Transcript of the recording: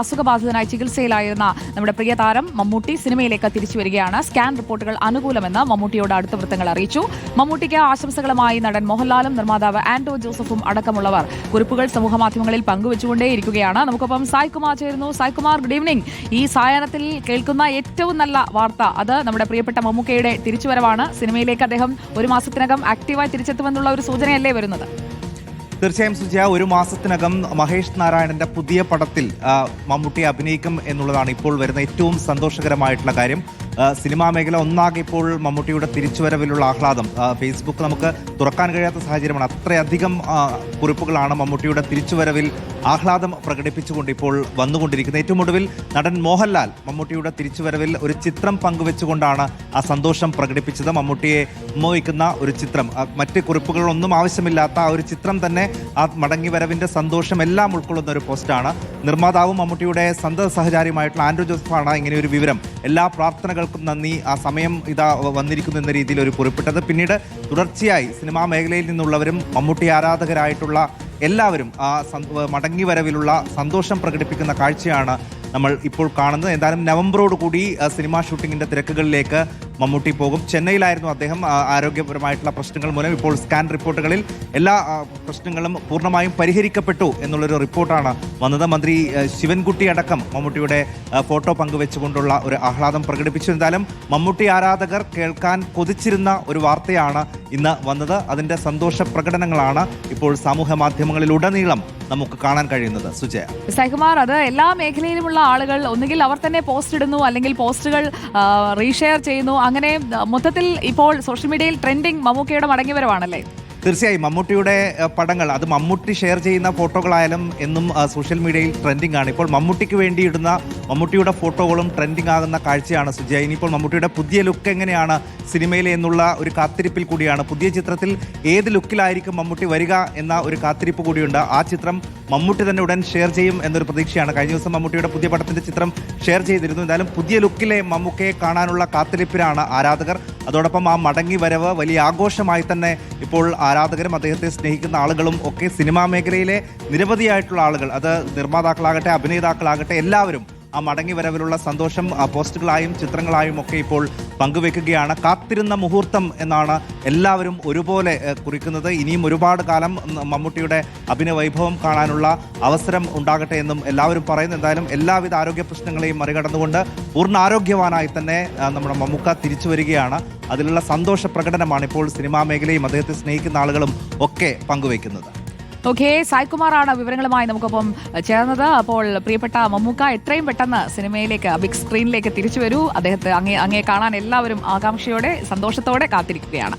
അസുഖബാധിതനായി ചികിത്സയിലായിരുന്ന നമ്മുടെ പ്രിയ താരം മമ്മൂട്ടി സിനിമയിലേക്ക് തിരിച്ചു വരികയാണ്. സ്കാൻ റിപ്പോർട്ടുകൾ അനുകൂലമെന്ന് മമ്മൂട്ടിയോട് അടുത്ത വൃത്തങ്ങൾ അറിയിച്ചു. മമ്മൂട്ടിക്ക് ആശംസകളുമായി നടൻ മോഹൻലാലും നിർമ്മാതാവ് ആന്റോ ജോസഫും അടക്കമുള്ളവർ കുറിപ്പുകൾ സമൂഹമാധ്യമങ്ങളിൽ പങ്കുവച്ചുകൊണ്ടേയിരിക്കുകയാണ്. നമുക്കൊപ്പം സായ്കുമാർ ചേരുന്നു. Saikumar, good evening. ഈ സായാഹ്നത്തിൽ കേൾക്കുന്ന ഏറ്റവും നല്ല വാർത്ത അത് നമ്മുടെ പ്രിയപ്പെട്ട മമ്മൂക്കയുടെ തിരിച്ചുവരവാണ്. സിനിമയിലേക്ക് അദ്ദേഹം ഒരു മാസത്തിനകം ആക്റ്റീവായി തിരിച്ചെത്തുമെന്നുള്ള ഒരു സൂചനയല്ലേ വരുന്നത്? തീർച്ചയായും സുജയ, ഒരു മാസത്തിനകം മഹേഷ് നാരായണന്റെ പുതിയ പടത്തിൽ മമ്മൂട്ടി അഭിനയിക്കും എന്നുള്ളതാണ് ഇപ്പോൾ വരുന്ന ഏറ്റവും സന്തോഷകരമായിട്ടുള്ള കാര്യം. സിനിമാ മേഖല ഒന്നാകെ ഇപ്പോൾ മമ്മൂട്ടിയുടെ തിരിച്ചുവരവിലുള്ള ആഹ്ലാദം ഫേസ്ബുക്ക് നമുക്ക് തുറക്കാൻ കഴിയാത്ത സാഹചര്യമാണ്. അത്രയധികം കുറിപ്പുകളാണ് മമ്മൂട്ടിയുടെ തിരിച്ചുവരവിൽ ആഹ്ലാദം പ്രകടിപ്പിച്ചുകൊണ്ട് ഇപ്പോൾ വന്നുകൊണ്ടിരിക്കുന്നത്. ഏറ്റവും ഒടുവിൽ നടൻ മോഹൻലാൽ മമ്മൂട്ടിയുടെ തിരിച്ചുവരവിൽ ഒരു ചിത്രം പങ്കുവെച്ചുകൊണ്ടാണ് ആ സന്തോഷം പ്രകടിപ്പിച്ചത്. മമ്മൂട്ടിയെ ഉമ്മവയ്ക്കുന്ന ഒരു ചിത്രം, മറ്റ് കുറിപ്പുകളൊന്നും ആവശ്യമില്ലാത്ത ആ ഒരു ചിത്രം തന്നെ ആ മടങ്ങിവരവിന്റെ സന്തോഷം എല്ലാം ഉൾക്കൊള്ളുന്ന ഒരു പോസ്റ്റാണ്. നിർമ്മാതാവും മമ്മൂട്ടിയുടെ സന്തത സഹചാരിയുമായിട്ടുള്ള ആന്റോ ജോസഫാണ് ഇങ്ങനെ ഒരു വിവരം, എല്ലാ പ്രാർത്ഥനകൾക്കും നന്ദി, ആ സമയം ഇതാ വന്നിരിക്കുന്നു എന്ന രീതിയിൽ ഒരു കുറിപ്പിട്ടത്. പിന്നീട് തുടർച്ചയായി സിനിമാ മേഖലയിൽ നിന്നുള്ളവരും മമ്മൂട്ടി ആരാധകരായിട്ടുള്ള എല്ലാവരും ആ മടങ്ങിവരവിലുള്ള സന്തോഷം പ്രകടിപ്പിക്കുന്ന കാഴ്ചയാണ് നമ്മൾ ഇപ്പോൾ കാണുന്നത്. എന്തായാലും നവംബറോടുകൂടി സിനിമാ ഷൂട്ടിങ്ങിന്റെ തിരക്കുകളിലേക്ക് മമ്മൂട്ടി പോകും. ചെന്നൈയിലായിരുന്നു അദ്ദേഹം. ആരോഗ്യപരമായിട്ടുള്ള പ്രശ്നങ്ങൾ മൂലം ഇപ്പോൾ സ്കാൻ റിപ്പോർട്ടുകളിൽ എല്ലാ പ്രശ്നങ്ങളും പൂർണ്ണമായും പരിഹരിക്കപ്പെട്ടു എന്നുള്ളൊരു റിപ്പോർട്ടാണ് വന്നത്. മന്ത്രി ശിവൻകുട്ടി അടക്കം മമ്മൂട്ടിയുടെ ഫോട്ടോ പങ്കുവെച്ചുകൊണ്ടുള്ള ഒരു ആഹ്ലാദം പ്രകടിപ്പിച്ചു. എന്തായാലും മമ്മൂട്ടി ആരാധകർ കേൾക്കാൻ കൊതിച്ചിരുന്ന ഒരു വാർത്തയാണ് ഇന്ന് വന്നത്. അതിന്റെ സന്തോഷ പ്രകടനങ്ങളാണ് ഇപ്പോൾ സമൂഹ മാധ്യമങ്ങളിലുടനീളം നമുക്ക് കാണാൻ കഴിയുന്നത്. സുജയ, സായ്കുമാർ, അത് എല്ലാ മേഖലയിലുമുള്ള ആളുകൾ ഒന്നുകിൽ അവർ തന്നെ പോസ്റ്റ് ഇടുന്നു, അല്ലെങ്കിൽ പോസ്റ്റുകൾ റീഷെയർ ചെയ്യുന്നു. അങ്ങനെ മൊത്തത്തിൽ ഇപ്പോൾ സോഷ്യൽ മീഡിയയിൽ ട്രെൻഡിങ് മമ്മൂക്കയുടെ മടങ്ങിവരവാണല്ലേ? തീർച്ചയായും മമ്മൂട്ടിയുടെ പടങ്ങൾ, അത് മമ്മൂട്ടി ഷെയർ ചെയ്യുന്ന ഫോട്ടോകളായാലും എന്നും സോഷ്യൽ മീഡിയയിൽ ട്രെൻഡിംഗ് ആണ്. ഇപ്പോൾ മമ്മൂട്ടിക്ക് വേണ്ടി ഇടുന്ന മമ്മൂട്ടിയുടെ ഫോട്ടോകളും ട്രെൻഡിംഗ് ആകുന്ന കാഴ്ചയാണ് സുജയ. ഇനിയിപ്പോൾ മമ്മൂട്ടിയുടെ പുതിയ ലുക്ക് എങ്ങനെയാണ് സിനിമയിൽ എന്നുള്ള ഒരു കാത്തിരിപ്പിൽ കൂടിയാണ്. പുതിയ ചിത്രത്തിൽ ഏത് ലുക്കിലായിരിക്കും മമ്മൂട്ടി വരിക എന്ന ഒരു കാത്തിരിപ്പ് കൂടിയുണ്ട്. ആ ചിത്രം മമ്മൂട്ടി തന്നെ ഉടൻ ഷെയർ ചെയ്യും എന്നൊരു പ്രതീക്ഷയാണ്. കഴിഞ്ഞ ദിവസം മമ്മൂട്ടിയുടെ പുതിയ പടത്തിന്റെ ചിത്രം ഷെയർ ചെയ്തിരുന്നു. എന്തായാലും പുതിയ ലുക്കിലെ മമ്മൂക്കയെ കാണാനുള്ള കാത്തിരിപ്പിലാണ് ആരാധകർ. അതോടൊപ്പം ആ മടങ്ങി വരവ് വലിയ ആഘോഷമായി തന്നെ ഇപ്പോൾ ആരാധകരും അദ്ദേഹത്തെ സ്നേഹിക്കുന്ന ആളുകളും ഒക്കെ സിനിമാ മേഖലയിലെ നിരവധിയായിട്ടുള്ള ആളുകൾ, അത് നിർമ്മാതാക്കളാകട്ടെ അഭിനേതാക്കളാകട്ടെ എല്ലാവരും ആ മടങ്ങി വരവിലുള്ള സന്തോഷം പോസ്റ്റുകളായും ചിത്രങ്ങളായും ഒക്കെ ഇപ്പോൾ പങ്കുവെക്കുകയാണ്. കാത്തിരുന്ന മുഹൂർത്തം എന്നാണ് എല്ലാവരും ഒരുപോലെ കുറിക്കുന്നത്. ഇനിയും ഒരുപാട് കാലം മമ്മൂട്ടിയുടെ അഭിനയ വൈഭവം കാണാനുള്ള അവസരം ഉണ്ടാകട്ടെ എന്നും എല്ലാവരും പറയുന്നു. എന്തായാലും എല്ലാവിധ ആരോഗ്യ പ്രശ്നങ്ങളെയും മറികടന്നുകൊണ്ട് പൂർണ്ണ ആരോഗ്യവാനായി തന്നെ നമ്മുടെ മമ്മൂക്ക തിരിച്ചു വരികയാണ്. അതിലുള്ള സന്തോഷ പ്രകടനമാണ് ഇപ്പോൾ സിനിമാ മേഖലയും അദ്ദേഹത്തെ സ്നേഹിക്കുന്ന ആളുകളും ഒക്കെ പങ്കുവയ്ക്കുന്നത്. ഓക്കെ, സായ്കുമാറാണ് വിവരങ്ങളുമായി നമുക്കൊപ്പം ചേർന്നത്. അപ്പോൾ പ്രിയപ്പെട്ട മമ്മൂക്ക എത്രയും പെട്ടെന്ന് സിനിമയിലേക്ക്, ബിഗ് സ്ക്രീനിലേക്ക് തിരിച്ചു വരൂ. അദ്ദേഹത്തെ അങ്ങേ കാണാൻ എല്ലാവരും ആകാംക്ഷയോടെ സന്തോഷത്തോടെ കാത്തിരിക്കുകയാണ്.